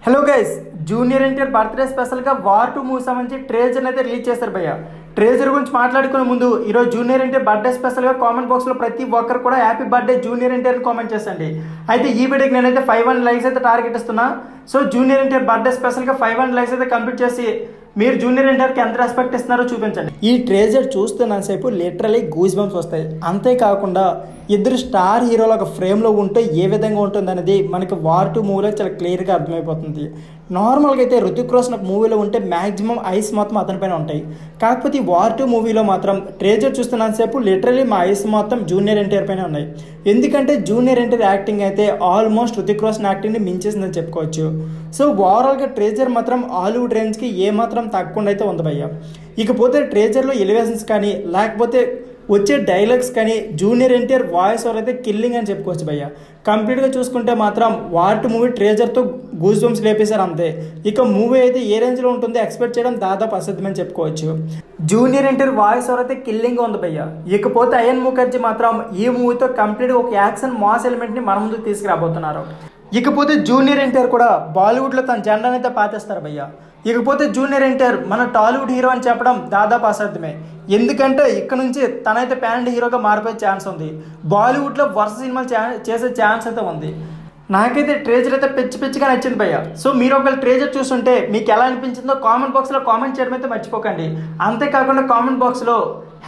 Hello guys, junior NTR birthday స్పెషల్గా war 2 movie సంబంధించి treasure అయితే రిలీజ్ చేశారు భయ్య. ట్రేజర్ గురించి మాట్లాడుకునే ముందు ఈరోజు జూనియర్ ఎన్టీఆర్ బర్త్డే స్పెషల్గా కామెంట్ బాక్స్లో ప్రతి ఒక్కరు కూడా హ్యాపీ బర్త్డే జూనియర్ ఎన్టీఆర్ అని కామెంట్ చేసండి. అయితే ఈ వీడియోకి నేనైతే 500 లైక్స్ అయితే టార్గెట్ ఇస్తున్నా. సో జూనియర్ ఎన్టీఆర్ బర్త్డే స్పెషల్గా 500 లైక్స్ అయితే కంప్లీట్ చేసి మీరు జూనియర్ ఎన్టీఆర్కి ఎంత రెస్పెక్ట్ ఇస్తున్నారో చూపించండి. ఈ ట్రేజర్ చూస్తున్నంతసేపు లిటరలీ గూస్ బంప్స్ వస్తాయి. అంతేకాకుండా ఇద్దరు స్టార్ హీరోలు ఒక ఫ్రేమ్లో ఉంటే ఏ విధంగా ఉంటుంది అనేది మనకి వార్ 2 మూవీలో చాలా క్లియర్గా అర్థమైపోతుంది. నార్మల్గా అయితే రుతిక్ రోషన్ ఒక మూవీలో ఉంటే మ్యాక్సిమం ఐస్ మొత్తం అతనిపైన ఉంటాయి. కాకపోతే ఈ వార్ 2 మూవీలో మాత్రం ట్రేజర్ చూస్తున్నంతసేపు లిటరలీ మా ఐస్ మొత్తం జూనియర్ ఎన్టీఆర్ పైన ఉన్నాయి. ఎందుకంటే జూనియర్ ఎన్టీఆర్ యాక్టింగ్ అయితే ఆల్మోస్ట్ రుతిక్ రోషన్ యాక్టింగ్ని మించేసిందని చెప్పుకోవచ్చు. సో ఓవరాల్గా ట్రేజర్ మాత్రం హాలీవుడ్ రేంజ్కి ఏమాత్రం తగ్గకుండా అయితే ఉంది భయ్య. ఇకపోతే ట్రేజర్లో ఎలివేషన్స్ కానీ లేకపోతే వచ్చే డైలాగ్స్ కానీ జూనియర్ ఎన్టీఆర్ వాయిస్ ఓవర్ అయితే కిల్లింగ్ అని చెప్పుకోవచ్చు భయ్య. కంప్లీట్గా చూసుకుంటే మాత్రం వార్ 2 మూవీ ట్రేజర్తో గూస్ బంప్స్ లేపేశారు అంతే. ఇక మూవీ అయితే ఏ రేంజ్లో ఉంటుందో ఎక్స్పెక్ట్ చేయడం దాదాపు అసాధ్యమని చెప్పుకోవచ్చు. జూనియర్ ఎన్టీఆర్ వాయిస్ ఓవర్ అయితే కిల్లింగ్ ఉంది భయ్య. ఇకపోతే అయాన్ ముఖర్జీ మాత్రం ఈ మూవీతో కంప్లీట్గా ఒక యాక్షన్ మాస్ ఎలిమెంట్ని మన ముందుకు తీసుకురాబోతున్నారు. ఇకపోతే జూనియర్ ఎన్టీఆర్ కూడా బాలీవుడ్లో తన జెండాను అయితే పాతేస్తారు భయ్య. ఇకపోతే జూనియర్ ఎన్టీఆర్ మన టాలీవుడ్ హీరో అని చెప్పడం దాదాపు అసాధ్యమే. ఎందుకంటే ఇక్కడ నుంచి తనైతే ప్యాన్ హీరోగా మారిపోయే ఛాన్స్ ఉంది. బాలీవుడ్లో వరుస సినిమాలు చేసే ఛాన్స్ అయితే ఉంది. నాకైతే ట్రేజర్ అయితే పిచ్చిగా నచ్చింది భయ్య. సో మీరు ఒకవేళ ట్రేజర్ చూస్తుంటే మీకు ఎలా అనిపించిందో కామెంట్ బాక్స్లో కామెంట్ చేయడం అయితే మర్చిపోకండి. అంతేకాకుండా కామెంట్ బాక్స్లో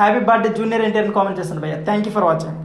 హ్యాపీ బర్త్డే జూనియర్ ఎన్టీఆర్ అని కామెంట్ చేస్తాను భయ్య. Thank you for watching.